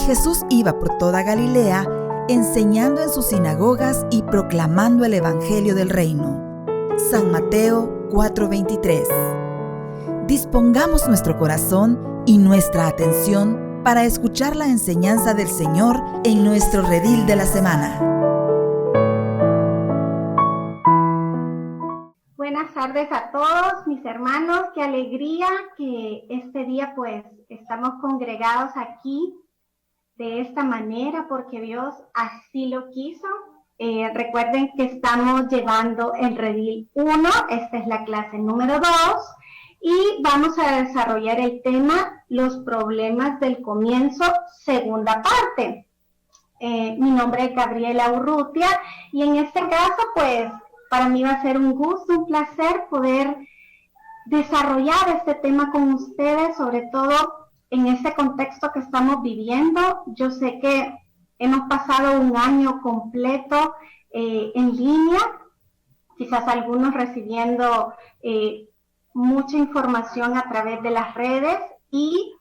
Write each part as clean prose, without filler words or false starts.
Jesús iba por toda Galilea, enseñando en sus sinagogas y proclamando el Evangelio del Reino. San Mateo 4:23. Dispongamos nuestro corazón y nuestra atención para escuchar la enseñanza del Señor en nuestro redil de la semana. Buenas tardes a todos mis hermanos, qué alegría que este día pues estamos congregados aquí de esta manera porque Dios así lo quiso. Recuerden que estamos llevando el redil 1, esta es la clase número 2 y vamos a desarrollar el tema los problemas del comienzo, segunda parte. Mi nombre es Gabriela Urrutia y en este caso pues para mí va a ser un gusto, un placer poder desarrollar este tema con ustedes, sobre todo en este contexto que estamos viviendo. Yo sé que hemos pasado un año completo en línea, quizás algunos recibiendo mucha información a través de las redes, y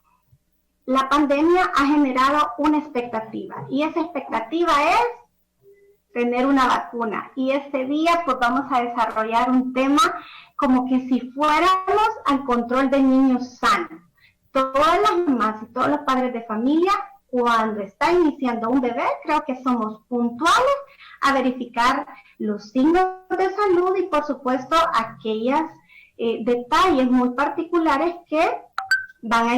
la pandemia ha generado una expectativa, y esa expectativa es tener una vacuna. Y este día pues vamos a desarrollar un tema como que si fuéramos al control de niños sanos. Todas las mamás y todos los padres de familia, cuando está iniciando un bebé, creo que somos puntuales a verificar los signos de salud y por supuesto aquellos detalles muy particulares que van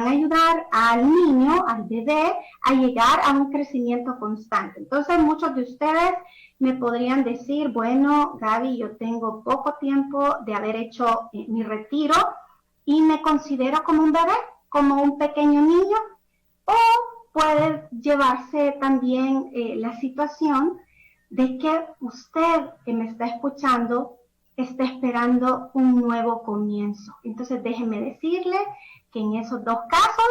a ayudar al niño, al bebé, a llegar a un crecimiento constante. Entonces, muchos de ustedes me podrían decir, bueno, Gaby, yo tengo poco tiempo de haber hecho mi retiro y me considero como un bebé, como un pequeño niño, o puede llevarse también la situación de que usted que me está escuchando está esperando un nuevo comienzo. Entonces, déjeme decirle que en esos dos casos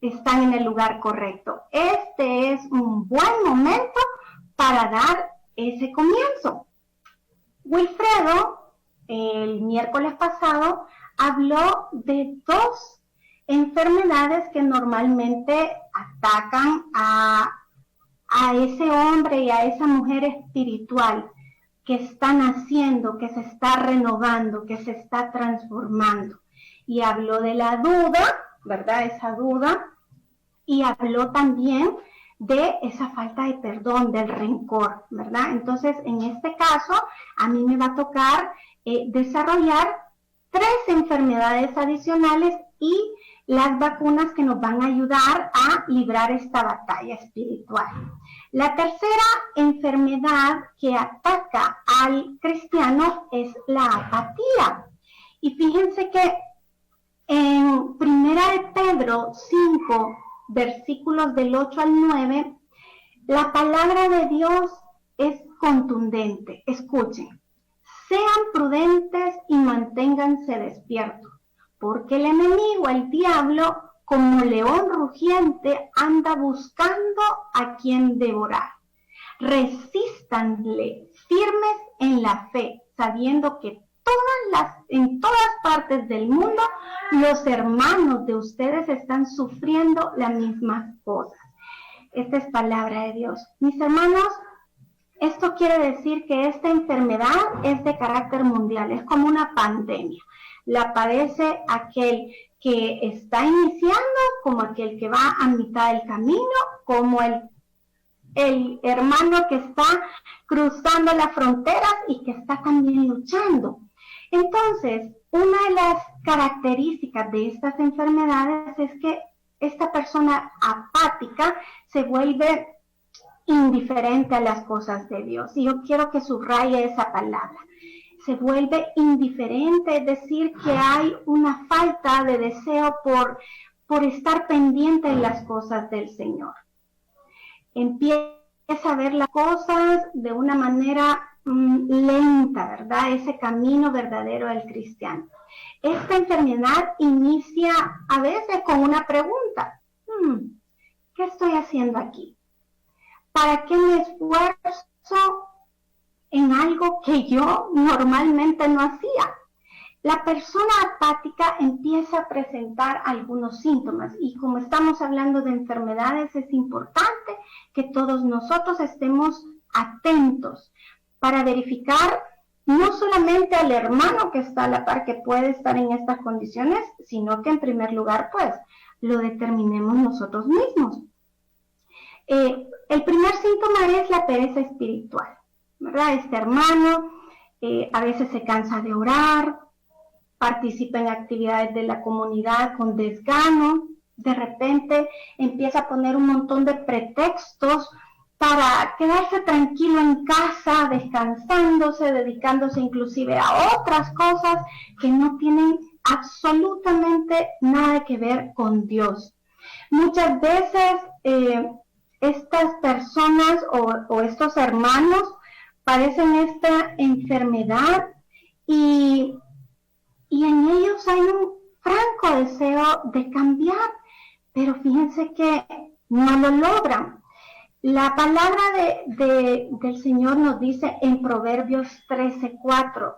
están en el lugar correcto. Este es un buen momento para dar ese comienzo. Wilfredo, el miércoles pasado, habló de dos enfermedades que normalmente atacan a ese hombre y a esa mujer espiritual que está naciendo, que se está renovando, que se está transformando. Y habló de la duda, ¿verdad? Esa duda. Y habló también de esa falta de perdón, del rencor, ¿verdad? Entonces, en este caso, a mí me va a tocar desarrollar 3 enfermedades adicionales y las vacunas que nos van a ayudar a librar esta batalla espiritual. La tercera enfermedad que ataca al cristiano es la apatía. Y fíjense que en 1 de Pedro 5, versículos del 8 al 9, la palabra de Dios es contundente. Escuchen, sean prudentes y manténganse despiertos, porque el enemigo, el diablo, como león rugiente, anda buscando a quien devorar. Resístanle firmes en la fe, sabiendo que en todas partes del mundo los hermanos de ustedes están sufriendo las mismas cosas. Esta es palabra de Dios. Mis hermanos, esto quiere decir que esta enfermedad es de carácter mundial, es como una pandemia. La padece aquel que está iniciando, como aquel que va a mitad del camino, como el hermano que está cruzando las fronteras y que está también luchando. Entonces, una de las características de estas enfermedades es que esta persona apática se vuelve indiferente a las cosas de Dios. Y yo quiero que subraye esa palabra. Se vuelve indiferente, es decir, que hay una falta de deseo por estar pendiente de las cosas del Señor. Empieza a ver las cosas de una manera lenta, ¿verdad? Ese camino verdadero del cristiano. Esta enfermedad inicia a veces con una pregunta. ¿Qué estoy haciendo aquí? ¿Para qué me esfuerzo en algo que yo normalmente no hacía? la persona apática empieza a presentar algunos síntomas y como estamos hablando de enfermedades, es importante que todos nosotros estemos atentos para verificar no solamente al hermano que está a la par que puede estar en estas condiciones, sino que en primer lugar pues lo determinemos nosotros mismos. El primer síntoma es la pereza espiritual, ¿verdad? Este hermano a veces se cansa de orar, participa en actividades de la comunidad con desgano, de repente empieza a poner un montón de pretextos para quedarse tranquilo en casa, descansándose, dedicándose inclusive a otras cosas que no tienen absolutamente nada que ver con Dios. Muchas veces estas personas o estos hermanos padecen esta enfermedad y en ellos hay un franco deseo de cambiar, pero fíjense que no lo logran. La palabra del Señor nos dice en Proverbios 13:4,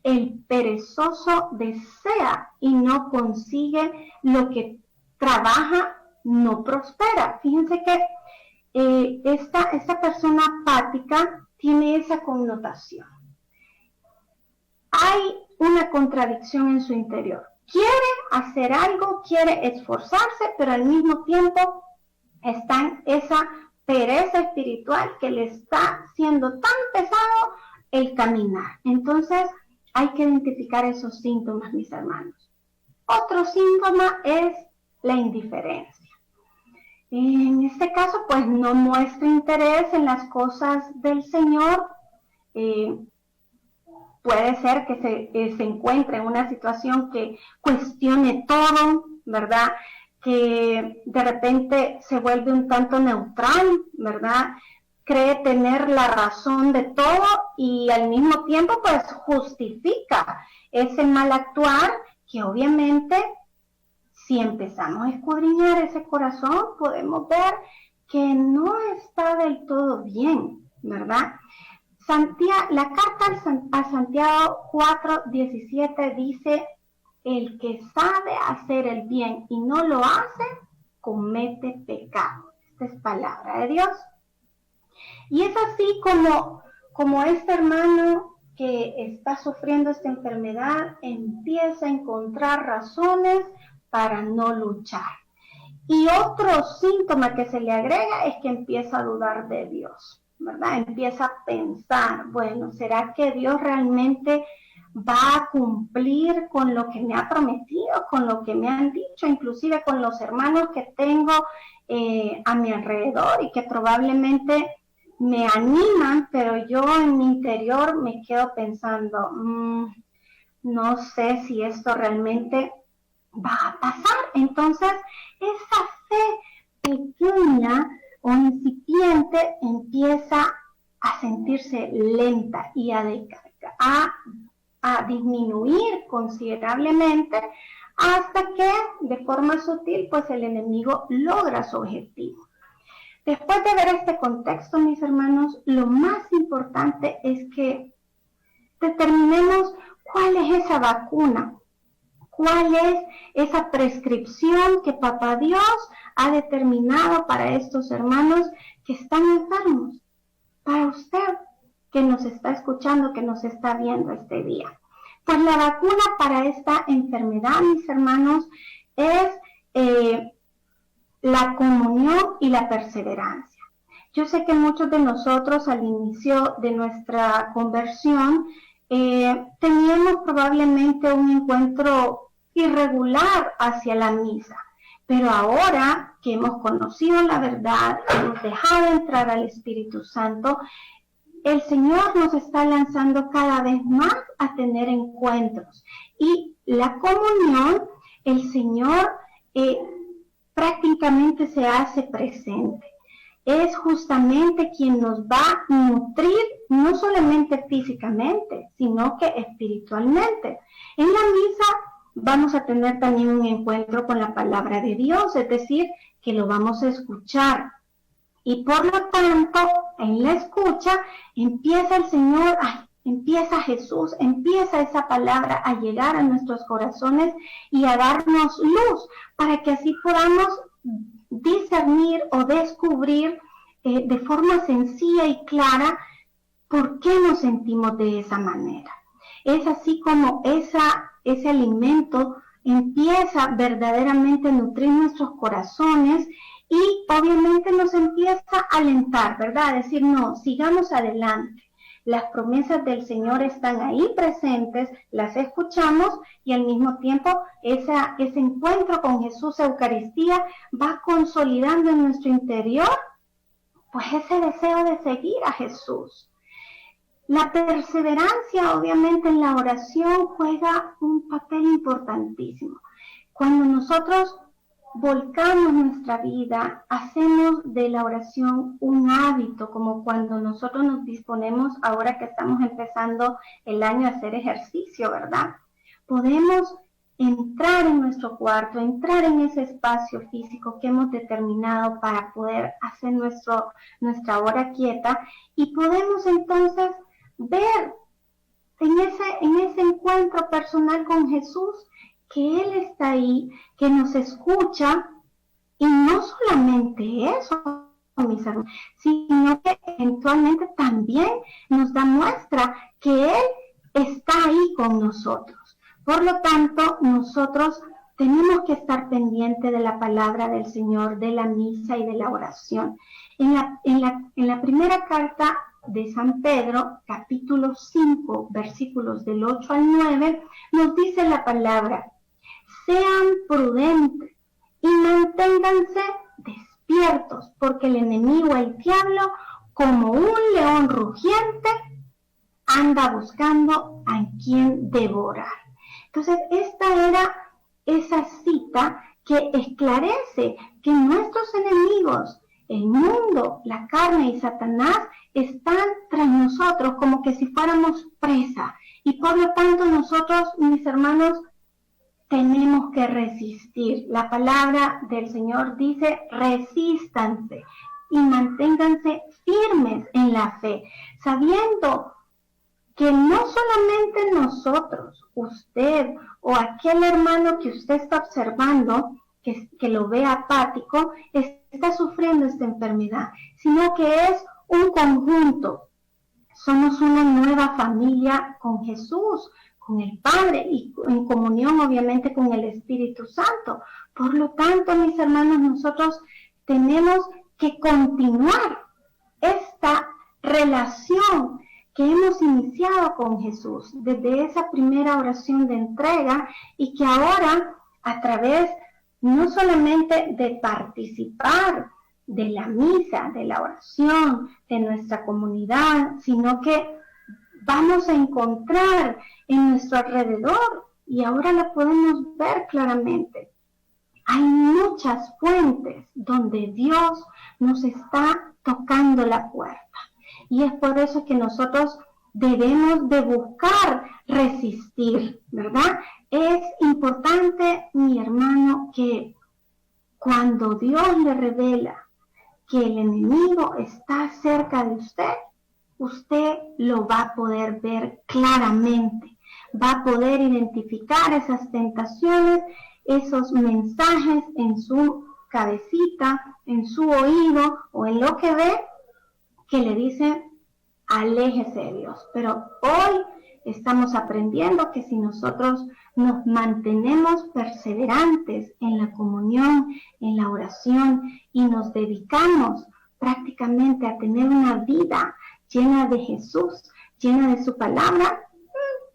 el perezoso desea y no consigue, lo que trabaja no prospera. Fíjense que esta persona apática tiene esa connotación. Hay una contradicción en su interior. Quiere hacer algo, quiere esforzarse, pero al mismo tiempo está en esa pereza espiritual que le está siendo tan pesado el caminar. Entonces hay que identificar esos síntomas, mis hermanos. Otro síntoma es la indiferencia. En este caso, pues no muestra interés en las cosas del Señor. Puede ser que se encuentre en una situación que cuestione todo, ¿verdad? Que de repente se vuelve un tanto neutral, ¿verdad? Cree tener la razón de todo y al mismo tiempo pues justifica ese mal actuar que obviamente si empezamos a escudriñar ese corazón podemos ver que no está del todo bien, ¿verdad? La carta a Santiago 4:17 dice: el que sabe hacer el bien y no lo hace, comete pecado. Esta es palabra de Dios. Y es así como este hermano que está sufriendo esta enfermedad empieza a encontrar razones para no luchar. Y otro síntoma que se le agrega es que empieza a dudar de Dios, ¿verdad? Empieza a pensar, bueno, ¿será que Dios realmente va a cumplir con lo que me ha prometido, con lo que me han dicho, inclusive con los hermanos que tengo a mi alrededor y que probablemente me animan, pero yo en mi interior me quedo pensando, no sé si esto realmente va a pasar? Entonces, esa fe pequeña o incipiente empieza a sentirse lenta y a disminuir considerablemente hasta que de forma sutil pues el enemigo logra su objetivo. Después de ver este contexto, mis hermanos, lo más importante es que determinemos cuál es esa vacuna, cuál es esa prescripción que Papá Dios ha determinado para estos hermanos que están enfermos, para usted que nos está escuchando, que nos está viendo este día. Pues la vacuna para esta enfermedad, mis hermanos, es la comunión y la perseverancia. Yo sé que muchos de nosotros al inicio de nuestra conversión teníamos probablemente un encuentro irregular hacia la misa, pero ahora que hemos conocido la verdad, hemos dejado entrar al Espíritu Santo, el Señor nos está lanzando cada vez más a tener encuentros. Y la comunión, el Señor prácticamente se hace presente. Es justamente quien nos va a nutrir, no solamente físicamente, sino que espiritualmente. En la misa vamos a tener también un encuentro con la palabra de Dios, es decir, que lo vamos a escuchar. Y por lo tanto, en la escucha empieza el Señor empieza Jesús, empieza esa palabra a llegar a nuestros corazones y a darnos luz para que así podamos discernir o descubrir de forma sencilla y clara por qué nos sentimos de esa manera. Es así como ese alimento empieza verdaderamente a nutrir nuestros corazones y obviamente nos empieza a alentar, ¿verdad? A decir, no, sigamos adelante. Las promesas del Señor están ahí presentes, las escuchamos y al mismo tiempo ese encuentro con Jesús, Eucaristía, va consolidando en nuestro interior pues ese deseo de seguir a Jesús. La perseverancia, obviamente, en la oración juega un papel importantísimo. Cuando nosotros volcamos nuestra vida, hacemos de la oración un hábito, como cuando nosotros nos disponemos, ahora que estamos empezando el año, a hacer ejercicio, ¿verdad? Podemos entrar en nuestro cuarto, entrar en ese espacio físico que hemos determinado para poder hacer nuestra hora quieta y podemos entonces ver en ese encuentro personal con Jesús que Él está ahí, que nos escucha y no solamente eso, mis hermanos, sino que eventualmente también nos da muestra que Él está ahí con nosotros. Por lo tanto, nosotros tenemos que estar pendientes de la palabra del Señor, de la misa y de la oración. En la primera carta de San Pedro, capítulo 5, versículos del 8 al 9, nos dice la palabra: sean prudentes y manténganse despiertos, porque el enemigo, el diablo, como un león rugiente, anda buscando a quien devorar. Entonces, esta era esa cita que esclarece que nuestros enemigos, el mundo, la carne y Satanás, están tras nosotros como que si fuéramos presa. Y por lo tanto nosotros, mis hermanos, tenemos que resistir. La palabra del Señor dice: resístanse y manténganse firmes en la fe, sabiendo que no solamente nosotros, usted o aquel hermano que usted está observando, que lo ve apático, está sufriendo esta enfermedad, sino que es un conjunto. Somos una nueva familia con Jesús, con el Padre y en comunión obviamente con el Espíritu Santo. Por lo tanto, mis hermanos, nosotros tenemos que continuar esta relación que hemos iniciado con Jesús desde esa primera oración de entrega y que ahora, a través no solamente de participar de la misa, de la oración, de nuestra comunidad, sino que vamos a encontrar en nuestro alrededor, y ahora la podemos ver claramente, hay muchas fuentes donde Dios nos está tocando la puerta. Y es por eso que nosotros debemos de buscar resistir, ¿verdad? Es importante, mi hermano, que cuando Dios le revela que el enemigo está cerca de usted lo va a poder ver claramente. Va a poder identificar esas tentaciones, esos mensajes en su cabecita, en su oído o en lo que ve, que le dicen: aléjese de Dios. Pero hoy estamos aprendiendo que si nosotros nos mantenemos perseverantes en la comunión, en la oración y nos dedicamos prácticamente a tener una vida llena de Jesús, llena de su palabra,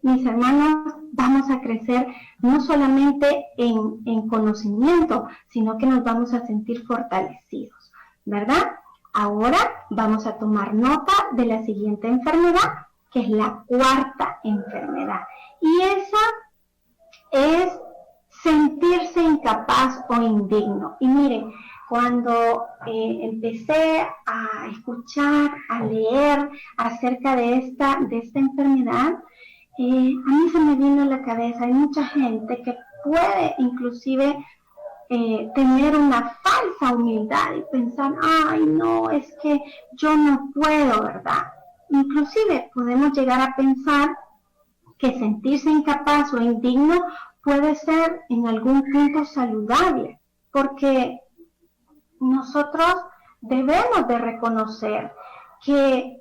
mis hermanos, vamos a crecer no solamente en conocimiento, sino que nos vamos a sentir fortalecidos, ¿verdad? Ahora vamos a tomar nota de la siguiente enfermedad, que es la cuarta enfermedad. Y esa es sentirse incapaz o indigno. Y miren, cuando empecé a escuchar, a leer acerca de esta enfermedad, a mí se me vino a la cabeza, hay mucha gente que puede inclusive tener una falsa humildad y pensar: ay, no, es que yo no puedo, ¿verdad? inclusive podemos llegar a pensar que sentirse incapaz o indigno puede ser en algún punto saludable, porque nosotros debemos de reconocer que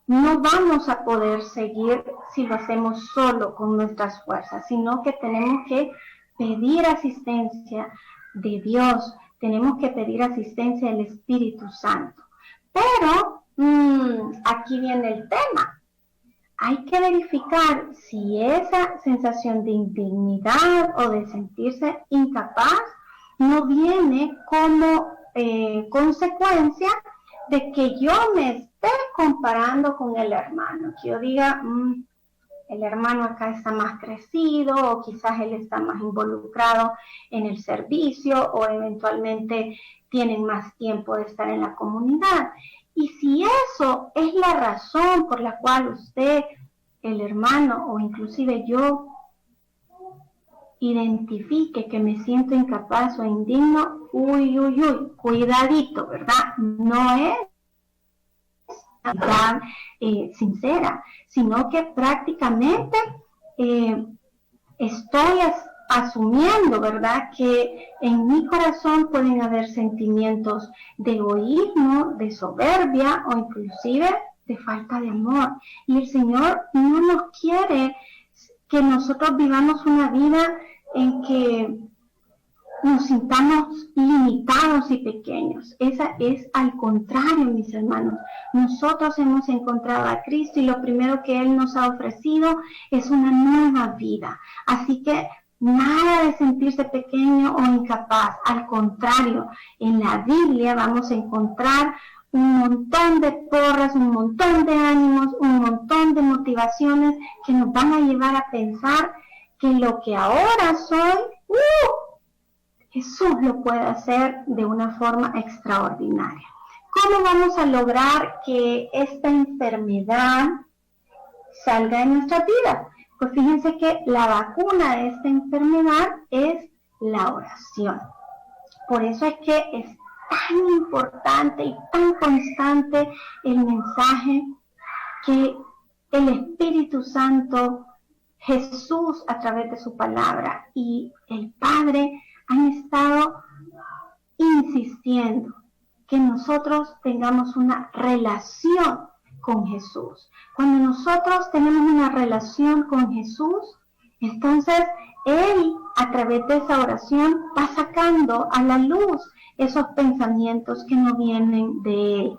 no vamos a poder seguir si lo hacemos solo con nuestras fuerzas, sino que tenemos que pedir asistencia de Dios, tenemos que pedir asistencia del Espíritu Santo. Pero aquí viene el tema. Hay que verificar si esa sensación de indignidad o de sentirse incapaz no viene como consecuencia de que yo me esté comparando con el hermano, que yo diga, el hermano acá está más crecido, o quizás él está más involucrado en el servicio, o eventualmente tienen más tiempo de estar en la comunidad. Y si eso es la razón por la cual usted, el hermano, o inclusive yo, identifique que me siento incapaz o indigno, cuidadito, ¿verdad? No es verdad sincera, sino que prácticamente estoy asumiendo, ¿verdad?, que en mi corazón pueden haber sentimientos de egoísmo, de soberbia o inclusive de falta de amor. Y el Señor no nos quiere que nosotros vivamos una vida en que nos sintamos limitados y pequeños. Esa es al contrario, mis hermanos. Nosotros hemos encontrado a Cristo y lo primero que Él nos ha ofrecido es una nueva vida. Así que nada de sentirse pequeño o incapaz. Al contrario, en la Biblia vamos a encontrar un montón de porras, un montón de ánimos, un montón de motivaciones que nos van a llevar a pensar que lo que ahora soy, Jesús lo puede hacer de una forma extraordinaria. ¿Cómo vamos a lograr que esta enfermedad salga de nuestra vida? Pues fíjense que la vacuna de esta enfermedad es la oración. Por eso es que es tan importante y tan constante el mensaje que el Espíritu Santo, Jesús a través de su palabra y el Padre han estado insistiendo que nosotros tengamos una relación con Jesús. Cuando nosotros tenemos una relación con Jesús, entonces Él a través de esa oración va sacando a la luz esos pensamientos que no vienen de Él.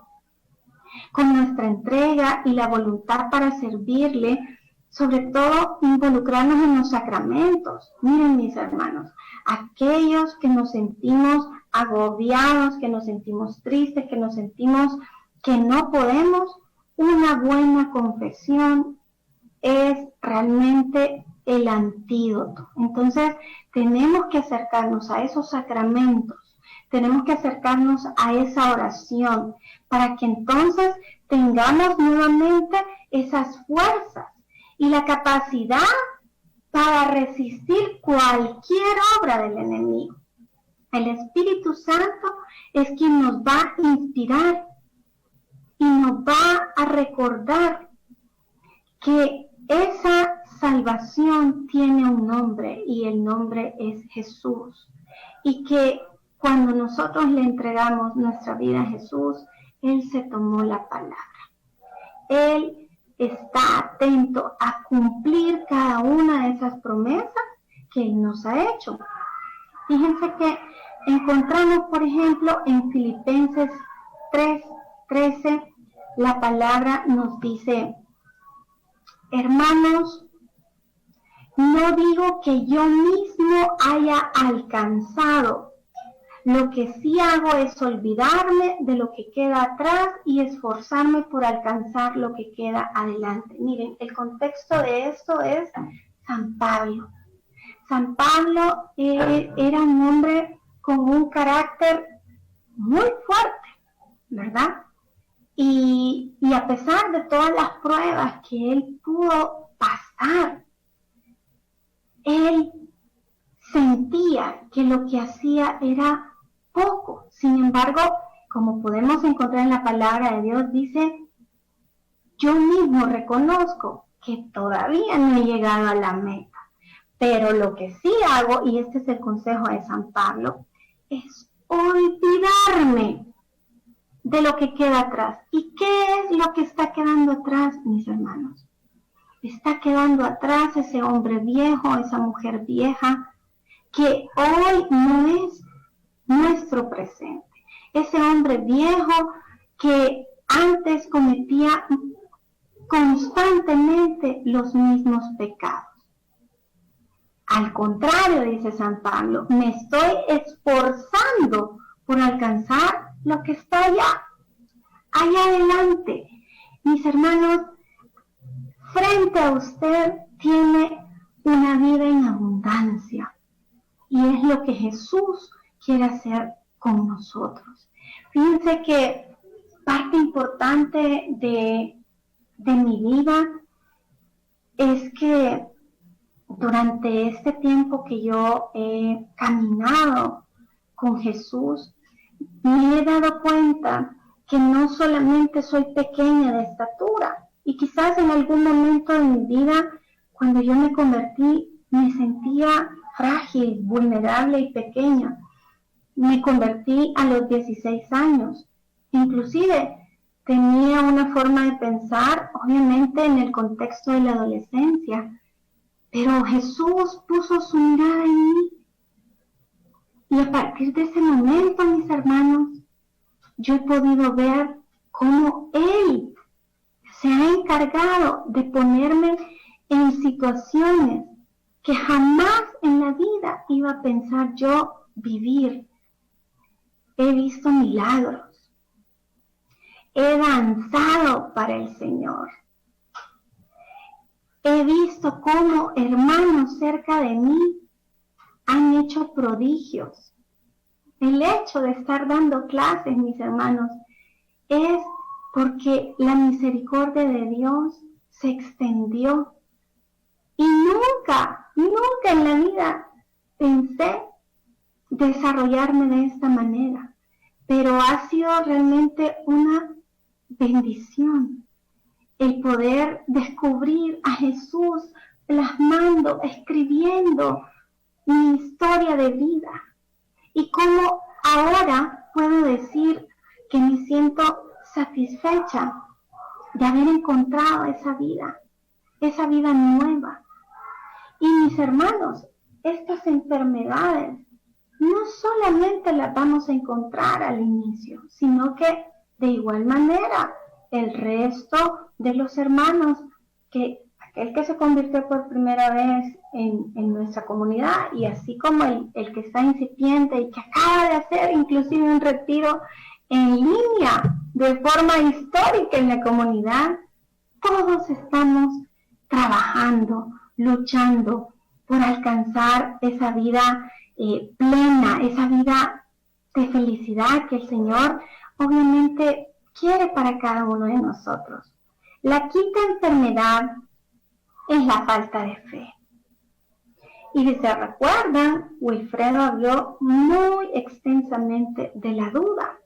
Con nuestra entrega y la voluntad para servirle, sobre todo involucrarnos en los sacramentos. Miren, mis hermanos, aquellos que nos sentimos agobiados, que nos sentimos tristes, que nos sentimos que no podemos, una buena confesión es realmente el antídoto. Entonces, tenemos que acercarnos a esos sacramentos, tenemos que acercarnos a esa oración, para que entonces tengamos nuevamente esas fuerzas y la capacidad para resistir cualquier obra del enemigo. El Espíritu Santo es quien nos va a inspirar y nos va a recordar que esa salvación tiene un nombre y el nombre es Jesús. Y que cuando nosotros le entregamos nuestra vida a Jesús, Él se tomó la palabra. Él está atento a cumplir cada una de esas promesas que Él nos ha hecho. Fíjense que encontramos, por ejemplo, en Filipenses 3:13, la palabra nos dice: hermanos, no digo que yo mismo haya alcanzado. Lo que sí hago es olvidarme de lo que queda atrás y esforzarme por alcanzar lo que queda adelante. Miren, el contexto de esto es San Pablo. San Pablo era un hombre con un carácter muy fuerte, ¿verdad? Y a pesar de todas las pruebas que él pudo pasar, él sentía que lo que hacía era poco. Sin embargo, como podemos encontrar en la palabra de Dios, dice yo mismo reconozco que todavía no he llegado a la meta. Pero lo que sí hago, y este es el consejo de San Pablo, es olvidarme de lo que queda atrás. ¿Y qué es lo que está quedando atrás, mis hermanos? Está quedando atrás ese hombre viejo, esa mujer vieja, que hoy no es nuestro presente. Ese hombre viejo que antes cometía constantemente los mismos pecados. Al contrario, dice San Pablo, me estoy esforzando por alcanzar lo que está allá adelante. Mis hermanos, frente a usted tiene una vida en abundancia y es lo que Jesús quiere hacer con nosotros. Fíjense que parte importante de mi vida es que durante este tiempo que yo he caminado con Jesús, me he dado cuenta que no solamente soy pequeña de estatura, y quizás en algún momento de mi vida, cuando yo me convertí, me sentía frágil, vulnerable y pequeña. Me convertí a los 16 años. Inclusive tenía una forma de pensar, obviamente en el contexto de la adolescencia, pero Jesús puso su mirada en mí. Y a partir de ese momento, mis hermanos, yo he podido ver cómo Él se ha encargado de ponerme en situaciones que jamás en la vida iba a pensar yo vivir. He visto milagros. He danzado para el Señor. He visto cómo hermanos cerca de mí han hecho prodigios. El hecho de estar dando clases, mis hermanos, es porque la misericordia de Dios se extendió. Y nunca en la vida pensé desarrollarme de esta manera, pero ha sido realmente una bendición el poder descubrir a Jesús plasmando, escribiendo mi historia de vida. Y cómo ahora puedo decir que me siento satisfecha de haber encontrado esa vida nueva. Y mis hermanos, estas enfermedades no solamente las vamos a encontrar al inicio, sino que de igual manera el resto de los hermanos, aquel que se convirtió por primera vez en nuestra comunidad, y así como el que está incipiente y que acaba de hacer inclusive un retiro en línea de forma histórica en la comunidad, todos estamos trabajando, luchando por alcanzar esa vida plena, esa vida de felicidad que el Señor obviamente quiere para cada uno de nosotros. La quinta enfermedad es la falta de fe. Y si se recuerdan, Wilfredo habló muy extensamente de la duda.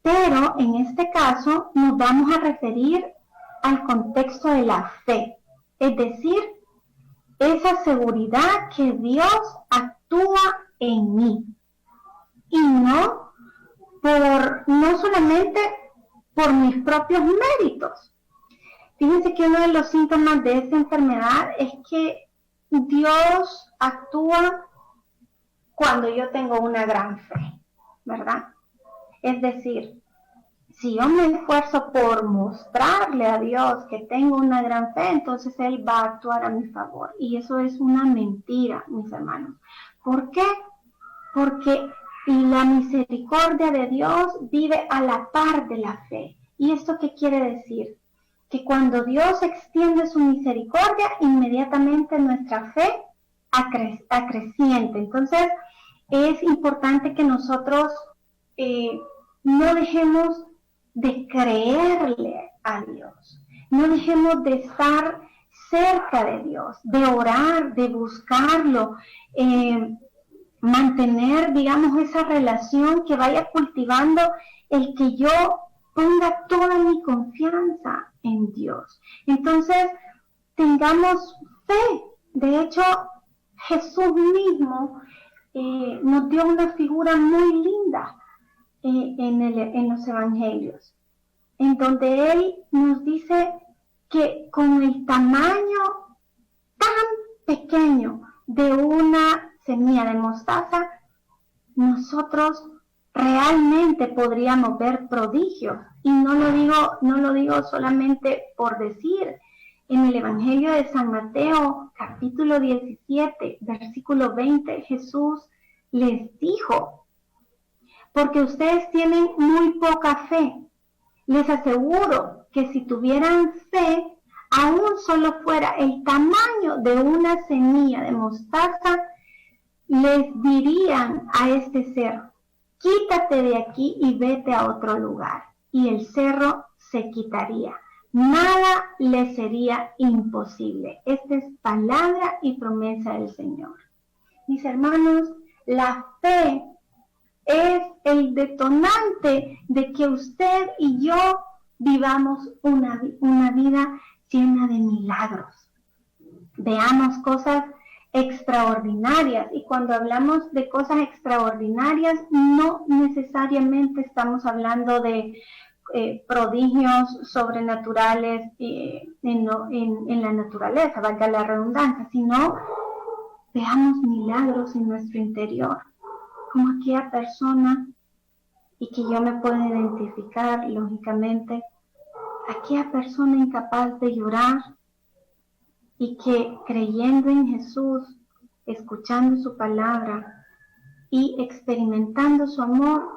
Pero en este caso nos vamos a referir al contexto de la fe. Es decir, esa seguridad que Dios actúa en mí. Y no solamente por mis propios méritos. Fíjense que uno de los síntomas de esta enfermedad es que Dios actúa cuando yo tengo una gran fe, ¿verdad? Es decir, si yo me esfuerzo por mostrarle a Dios que tengo una gran fe, entonces Él va a actuar a mi favor. Y eso es una mentira, mis hermanos. ¿Por qué? Porque la misericordia de Dios vive a la par de la fe. ¿Y esto qué quiere decir? Que cuando Dios extiende su misericordia, inmediatamente nuestra fe acreciente. Entonces, es importante que nosotros no dejemos de creerle a Dios, no dejemos de estar cerca de Dios, de orar, de buscarlo, mantener, digamos, esa relación que vaya cultivando el que yo ponga toda mi confianza en Dios. Entonces, tengamos fe. De hecho, Jesús mismo nos dio una figura muy linda en los evangelios, en donde Él nos dice que con el tamaño tan pequeño de una semilla de mostaza, nosotros realmente podríamos ver prodigios. Y no lo digo solamente por decir. En el Evangelio de San Mateo, capítulo 17, versículo 20, Jesús les dijo: porque ustedes tienen muy poca fe. Les aseguro que si tuvieran fe, aún solo fuera el tamaño de una semilla de mostaza, les dirían a este cerro: quítate de aquí y vete a otro lugar. Y el cerro se quitaría. Nada le sería imposible. Esta es palabra y promesa del Señor. Mis hermanos, la fe es el detonante de que usted y yo vivamos una vida llena de milagros. Veamos cosas extraordinarias. Y cuando hablamos de cosas extraordinarias, no necesariamente estamos hablando de prodigios sobrenaturales en la naturaleza, valga la redundancia, sino veamos milagros en nuestro interior, como aquella persona, y que yo me puedo identificar lógicamente, aquella persona incapaz de llorar y que creyendo en Jesús, escuchando su palabra y experimentando su amor,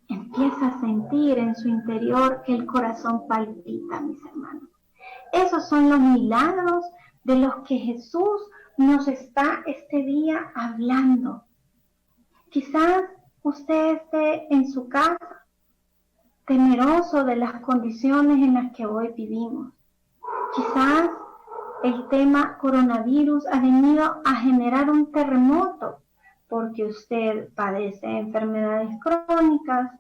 empieza a sentir en su interior que el corazón palpita, mis hermanos. Esos son los milagros de los que Jesús nos está este día hablando. Quizás usted esté en su casa, temeroso de las condiciones en las que hoy vivimos. Quizás el tema coronavirus ha venido a generar un terremoto, porque usted padece enfermedades crónicas,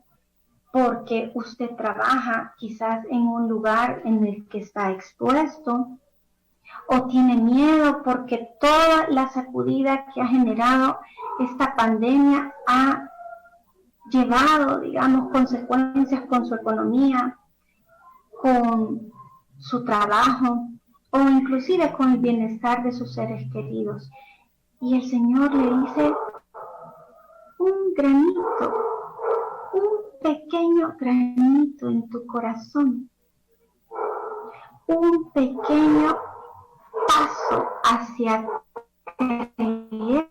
porque usted trabaja quizás en un lugar en el que está expuesto, o tiene miedo porque toda la sacudida que ha generado esta pandemia ha llevado, digamos, consecuencias con su economía, con su trabajo, o inclusive con el bienestar de sus seres queridos. Y el Señor le dice: un granito, un pequeño granito en tu corazón, un pequeño paso hacia creer,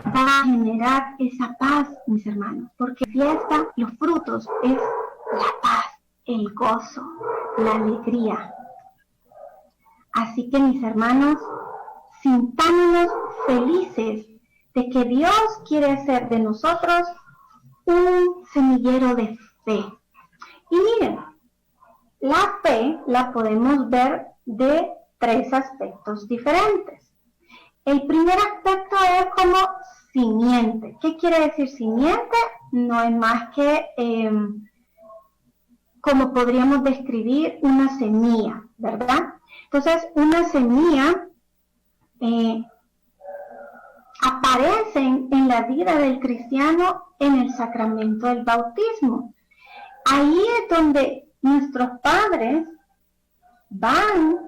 va a generar esa paz, mis hermanos, porque fiesta, los frutos es la paz, el gozo, la alegría. Así que, mis hermanos, sintámonos felices de que Dios quiere hacer de nosotros un semillero de fe. Y miren, la fe la podemos ver de 3 aspectos diferentes. El primer aspecto es como simiente. ¿Qué quiere decir simiente? No es más que como podríamos describir una semilla, ¿verdad? Entonces, una semilla aparece en la vida del cristiano en el sacramento del bautismo. Ahí es donde nuestros padres van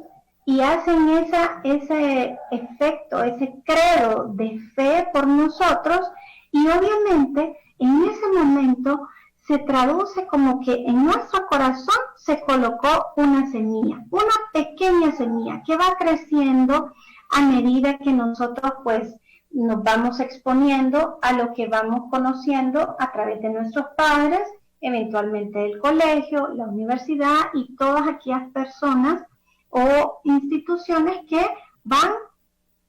y hacen ese efecto, ese credo de fe por nosotros, y obviamente en ese momento se traduce como que en nuestro corazón se colocó una semilla, una pequeña semilla que va creciendo a medida que nosotros pues nos vamos exponiendo a lo que vamos conociendo a través de nuestros padres, eventualmente el colegio, la universidad y todas aquellas personas o instituciones que van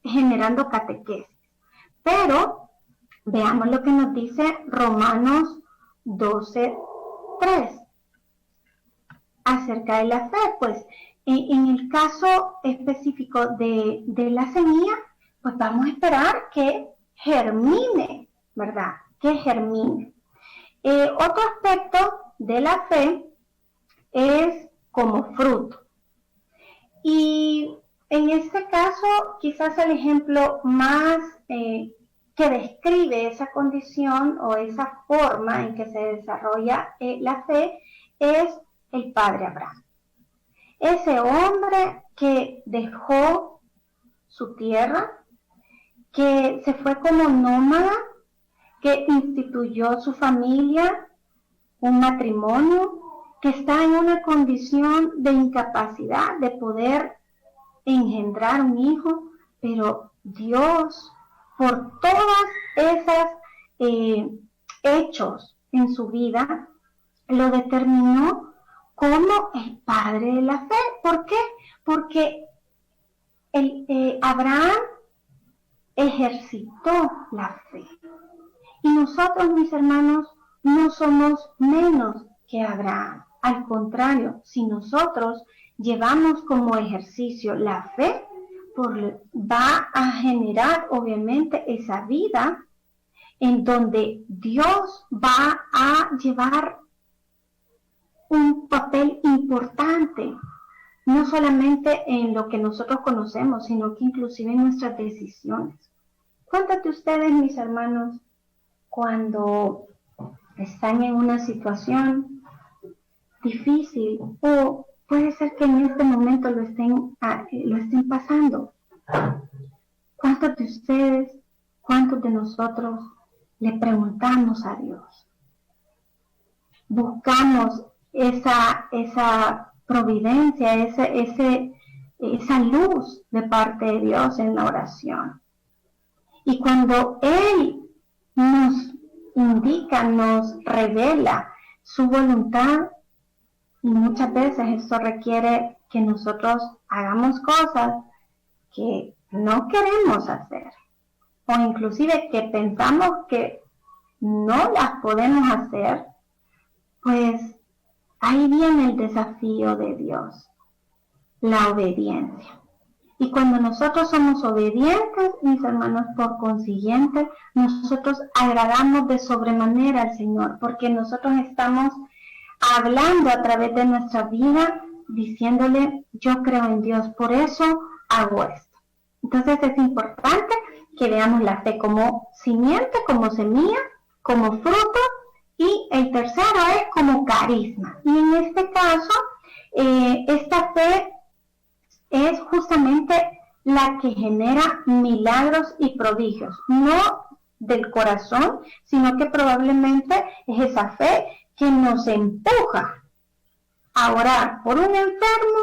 generando catequesis. Pero veamos lo que nos dice Romanos 12:3 acerca de la fe. Pues en el caso específico de la semilla, pues vamos a esperar que germine, ¿verdad? Que germine. Otro aspecto de la fe es como fruto. Y en este caso, quizás el ejemplo más que describe esa condición o esa forma en que se desarrolla la fe es el padre Abraham. Ese hombre que dejó su tierra, que se fue como nómada, que instituyó su familia, un matrimonio, que está en una condición de incapacidad de poder engendrar un hijo, pero Dios, por todas esas hechos en su vida, lo determinó como el padre de la fe. ¿Por qué? Porque Abraham ejercitó la fe. Y nosotros, mis hermanos, no somos menos que Abraham. Al contrario, si nosotros llevamos como ejercicio la fe, va a generar obviamente esa vida en donde Dios va a llevar un papel importante, no solamente en lo que nosotros conocemos, sino que inclusive en nuestras decisiones. ¿Cuántos de ustedes, mis hermanos, cuando están en una situación difícil o puede ser que en este momento lo estén pasando? ¿Cuántos de ustedes, cuántos de nosotros le preguntamos a Dios? Buscamos esa providencia, esa luz de parte de Dios en la oración. Y cuando Él nos indica, nos revela su voluntad, y muchas veces esto requiere que nosotros hagamos cosas que no queremos hacer, o inclusive que pensamos que no las podemos hacer, pues ahí viene el desafío de Dios, la obediencia. Y cuando nosotros somos obedientes, mis hermanos, por consiguiente, nosotros agradamos de sobremanera al Señor, porque nosotros estamos hablando a través de nuestra vida, diciéndole, yo creo en Dios, por eso hago esto. Entonces es importante que veamos la fe como simiente, como semilla, como fruto, y el tercero es como carisma. Y en este caso, esta fe es justamente la que genera milagros y prodigios, no del corazón, sino que probablemente es esa fe que nos empuja a orar por un enfermo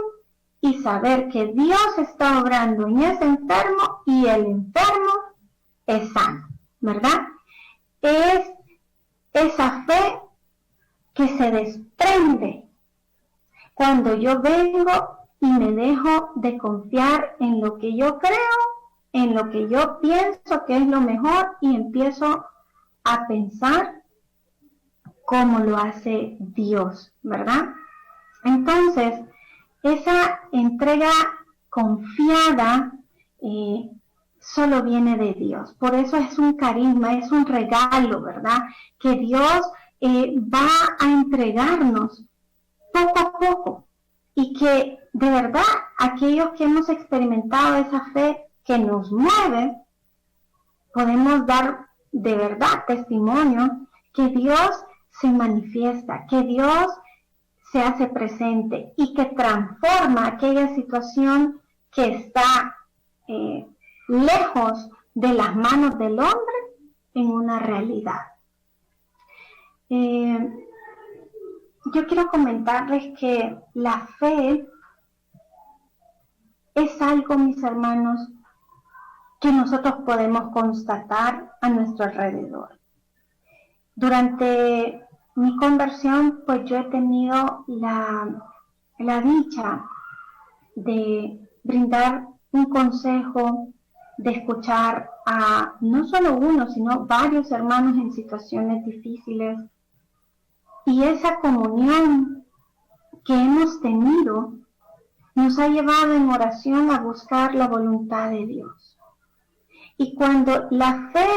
y saber que Dios está obrando en ese enfermo y el enfermo es sano, ¿verdad? Es esa fe que se desprende cuando yo vengo y me dejo de confiar en lo que yo creo, en lo que yo pienso que es lo mejor y empiezo a pensar como lo hace Dios, ¿verdad? Entonces, esa entrega confiada solo viene de Dios. Por eso es un carisma, es un regalo, ¿verdad? Que Dios va a entregarnos poco a poco. Y que de verdad aquellos que hemos experimentado esa fe que nos mueve, podemos dar de verdad testimonio que Dios se manifiesta, que Dios se hace presente y que transforma aquella situación que está lejos de las manos del hombre en una realidad. Yo quiero comentarles que la fe es algo, mis hermanos, que nosotros podemos constatar a nuestro alrededor. Durante mi conversión, pues yo he tenido la dicha de brindar un consejo, de escuchar a no solo uno, sino varios hermanos en situaciones difíciles. Y esa comunión que hemos tenido nos ha llevado en oración a buscar la voluntad de Dios. Y cuando la fe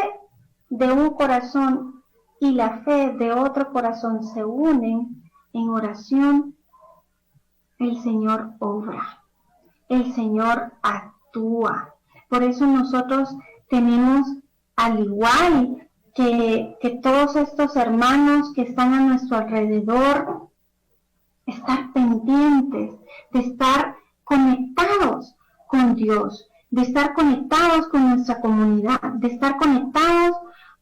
de un corazón y la fe de otro corazón se unen en oración, el Señor obra, el Señor actúa. Por eso nosotros tenemos, al igual que todos estos hermanos que están a nuestro alrededor, estar pendientes, de estar conectados con Dios, de estar conectados con nuestra comunidad, de estar conectados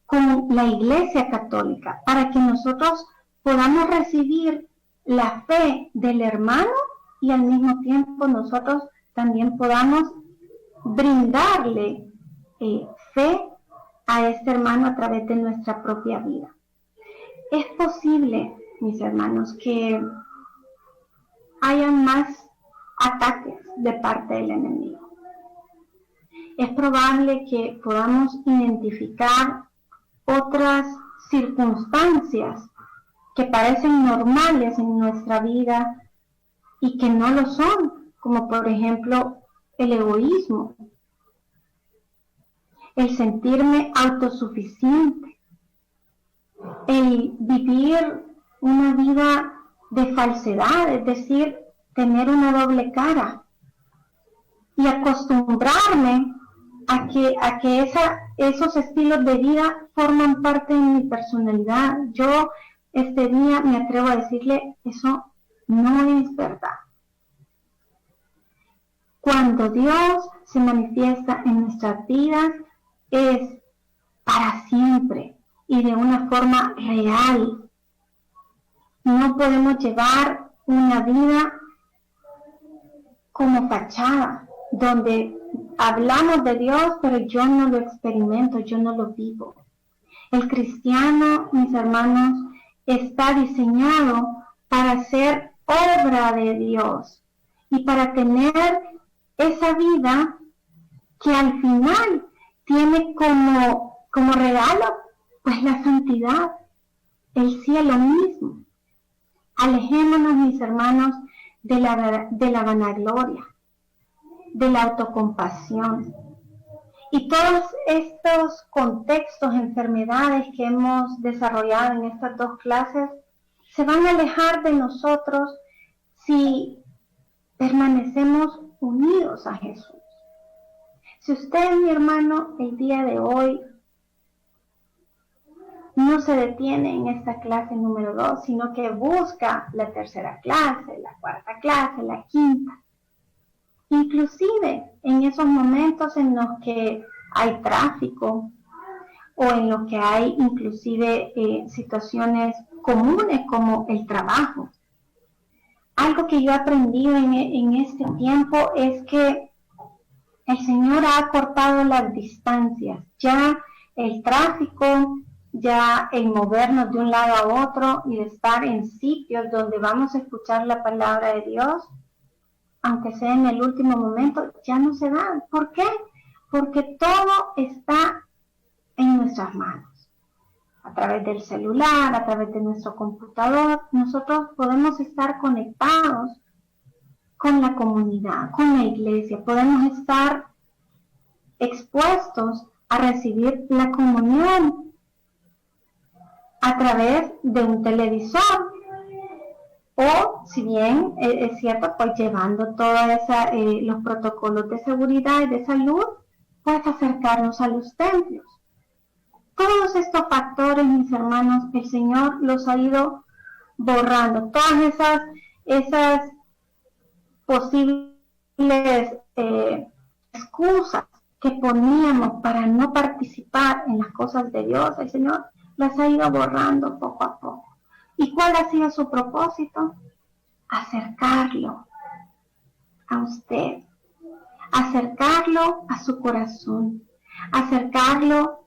con la Iglesia Católica, para que nosotros podamos recibir la fe del hermano y al mismo tiempo nosotros también podamos brindarle fe a este hermano a través de nuestra propia vida. Es posible, mis hermanos, que haya más ataques de parte del enemigo. Es probable que podamos identificar otras circunstancias que parecen normales en nuestra vida y que no lo son, como por ejemplo el egoísmo, el sentirme autosuficiente, el vivir una vida de falsedad, es decir, tener una doble cara y acostumbrarme a que esos estilos de vida forman parte de mi personalidad. Yo este día me atrevo a decirle, eso no es verdad. Cuando Dios se manifiesta en nuestras vidas, es para siempre y de una forma real. No podemos llevar una vida como fachada, donde hablamos de Dios, pero yo no lo experimento, yo no lo vivo. El cristiano, mis hermanos, está diseñado para ser obra de Dios y para tener esa vida que al final tiene como regalo pues la santidad, el cielo mismo. Alejémonos, mis hermanos, de la vanagloria, de la autocompasión. Y todos estos contextos, enfermedades que hemos desarrollado en estas dos clases, se van a alejar de nosotros si permanecemos unidos a Jesús. Si usted, mi hermano, el día de hoy no se detiene en esta clase número 2, sino que busca la tercera clase, la cuarta clase, la quinta, inclusive en esos momentos en los que hay tráfico o en los que hay inclusive situaciones comunes como el trabajo. Algo que yo he aprendido en este tiempo es que el Señor ha acortado las distancias. Ya el tráfico, ya el movernos de un lado a otro y de estar en sitios donde vamos a escuchar la palabra de Dios, aunque sea en el último momento, ya no se da. ¿Por qué? Porque todo está en nuestras manos. A través del celular, a través de nuestro computador, nosotros podemos estar conectados con la comunidad, con la iglesia. Podemos estar expuestos a recibir la comunión a través de un televisor. O, si bien es cierto, pues llevando todos los protocolos de seguridad y de salud, pues acercarnos a los templos. Todos estos factores, mis hermanos, el Señor los ha ido borrando. Todas esas posibles excusas que poníamos para no participar en las cosas de Dios, el Señor las ha ido borrando poco a poco. ¿Y cuál ha sido su propósito? Acercarlo a usted, acercarlo a su corazón, acercarlo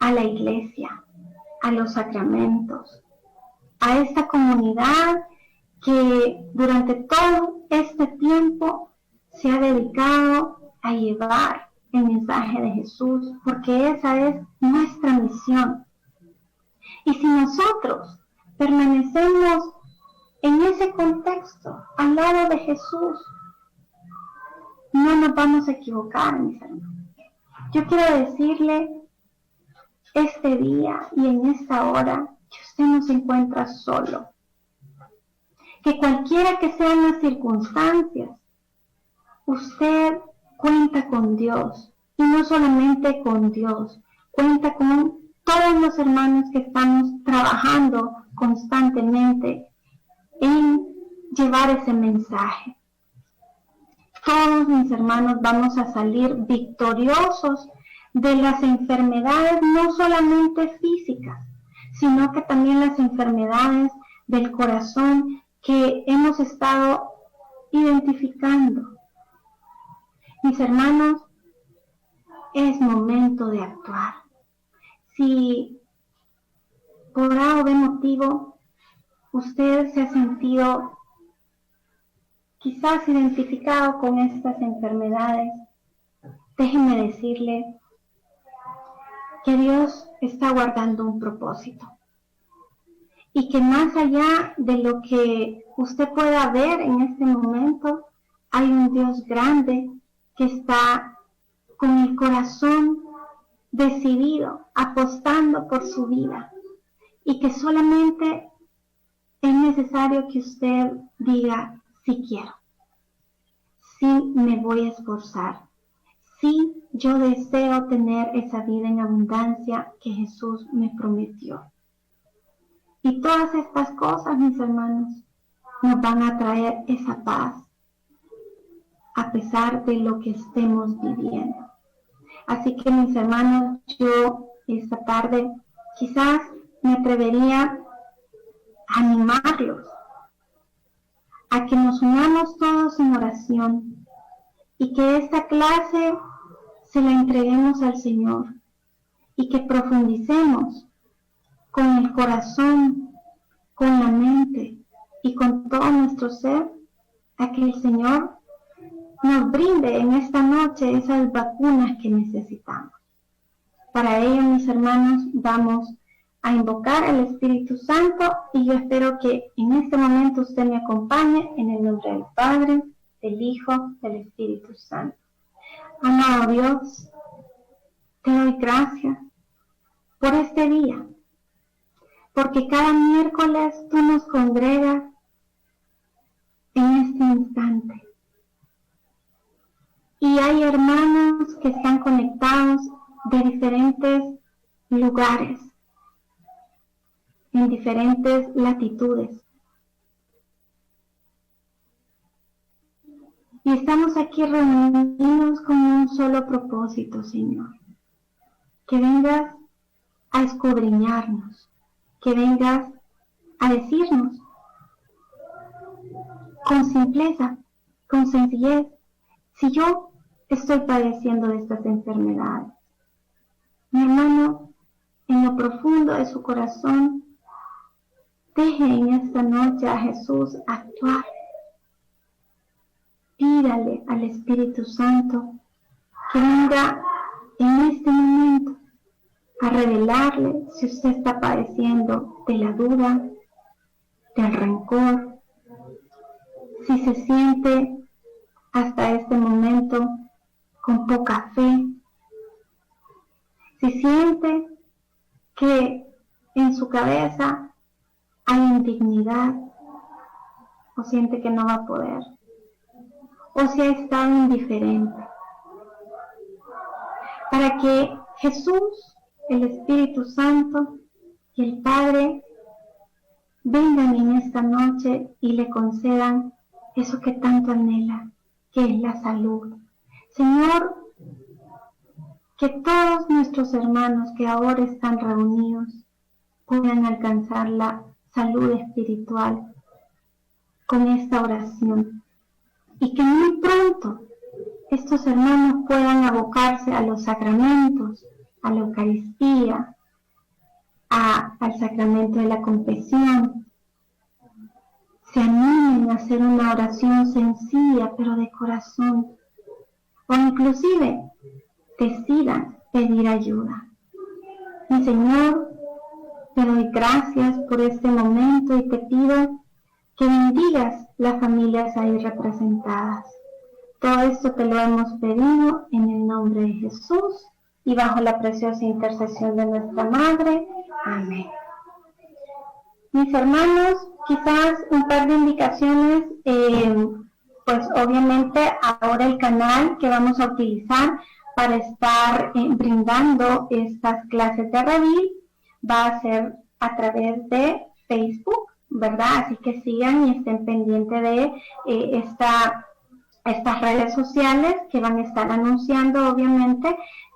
a la iglesia, a los sacramentos, a esta comunidad que durante todo este tiempo se ha dedicado a llevar el mensaje de Jesús, porque esa es nuestra misión. Y si nosotros permanecemos en ese contexto, al lado de Jesús, no nos vamos a equivocar, mis hermanos. Yo quiero decirle este día y en esta hora que usted no se encuentra solo. Que cualquiera que sean las circunstancias, usted cuenta con Dios. Y no solamente con Dios, cuenta con todos los hermanos que estamos trabajando constantemente en llevar ese mensaje. Todos mis hermanos vamos a salir victoriosos de las enfermedades, no solamente físicas, sino que también las enfermedades del corazón que hemos estado identificando. Mis hermanos, es momento de actuar. Si por A o B motivo usted se ha sentido quizás identificado con estas enfermedades, déjeme decirle que Dios está guardando un propósito y que más allá de lo que usted pueda ver en este momento, hay un Dios grande que está con el corazón decidido, apostando por su vida, y que solamente es necesario que usted diga: sí quiero, sí me voy a esforzar, sí yo deseo tener esa vida en abundancia que Jesús me prometió. Y todas estas cosas, mis hermanos, nos van a traer esa paz a pesar de lo que estemos viviendo. Así que, mis hermanos, yo esta tarde quizás me atrevería a animarlos a que nos unamos todos en oración y que esta clase se la entreguemos al Señor y que profundicemos con el corazón, con la mente y con todo nuestro ser a que el Señor nos brinde en esta noche esas vacunas que necesitamos. Para ello, mis hermanos, vamos a invocar al Espíritu Santo y yo espero que en este momento usted me acompañe en el nombre del Padre, del Hijo, del Espíritu Santo. Amado Dios, te doy gracias por este día, porque cada miércoles tú nos congregas en este instante. Y hay hermanos que están conectados de diferentes lugares, en diferentes latitudes. Y estamos aquí reunidos con un solo propósito, Señor. Que vengas a escudriñarnos, que vengas a decirnos con simpleza, con sencillez, si yo estoy padeciendo de estas enfermedades. Mi hermano, en lo profundo de su corazón, deje en esta noche a Jesús actuar. Pídale al Espíritu Santo que venga en este momento a revelarle si usted está padeciendo de la duda, del rencor, si se siente hasta este momento con poca fe, si siente que en su cabeza hay indignidad, o siente que no va a poder, o si ha estado indiferente, para que Jesús, el Espíritu Santo y el Padre vengan en esta noche y le concedan eso que tanto anhela, que es la salud. Señor, que todos nuestros hermanos que ahora están reunidos puedan alcanzar la salud espiritual con esta oración y que muy pronto estos hermanos puedan abocarse a los sacramentos, a la Eucaristía, al sacramento de la confesión, se animen a hacer una oración sencilla pero de corazón, o inclusive decidan pedir ayuda. Mi Señor, te doy gracias por este momento y te pido que bendigas las familias ahí representadas. Todo esto te lo hemos pedido en el nombre de Jesús y bajo la preciosa intercesión de nuestra Madre. Amén. Mis hermanos, quizás un par de indicaciones, pues obviamente ahora el canal que vamos a utilizar para estar brindando estas clases de Revil va a ser a través de Facebook, ¿verdad? Así que sigan y estén pendientes de estas redes sociales que van a estar anunciando obviamente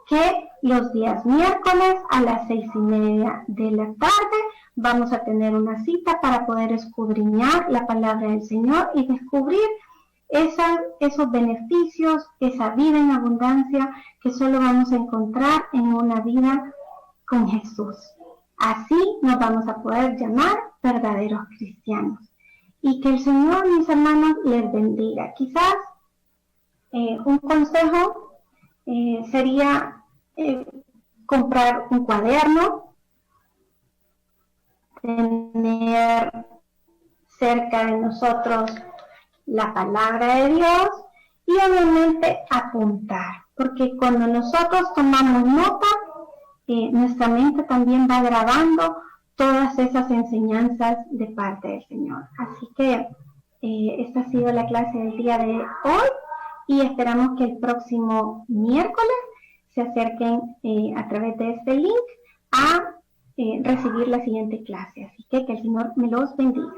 que los días miércoles a las 6:30 de la tarde vamos a tener una cita para poder escudriñar la palabra del Señor y descubrir esos beneficios, esa vida en abundancia que solo vamos a encontrar en una vida con Jesús. Así nos vamos a poder llamar verdaderos cristianos. Y que el Señor, mis hermanos, les bendiga. Quizás un consejo sería comprar un cuaderno, tener cerca de nosotros la palabra de Dios y obviamente apuntar, porque cuando nosotros tomamos nota, nuestra mente también va grabando todas esas enseñanzas de parte del Señor. Así que esta ha sido la clase del día de hoy y esperamos que el próximo miércoles se acerquen a través de este link a recibir la siguiente clase. Así que el Señor me los bendiga.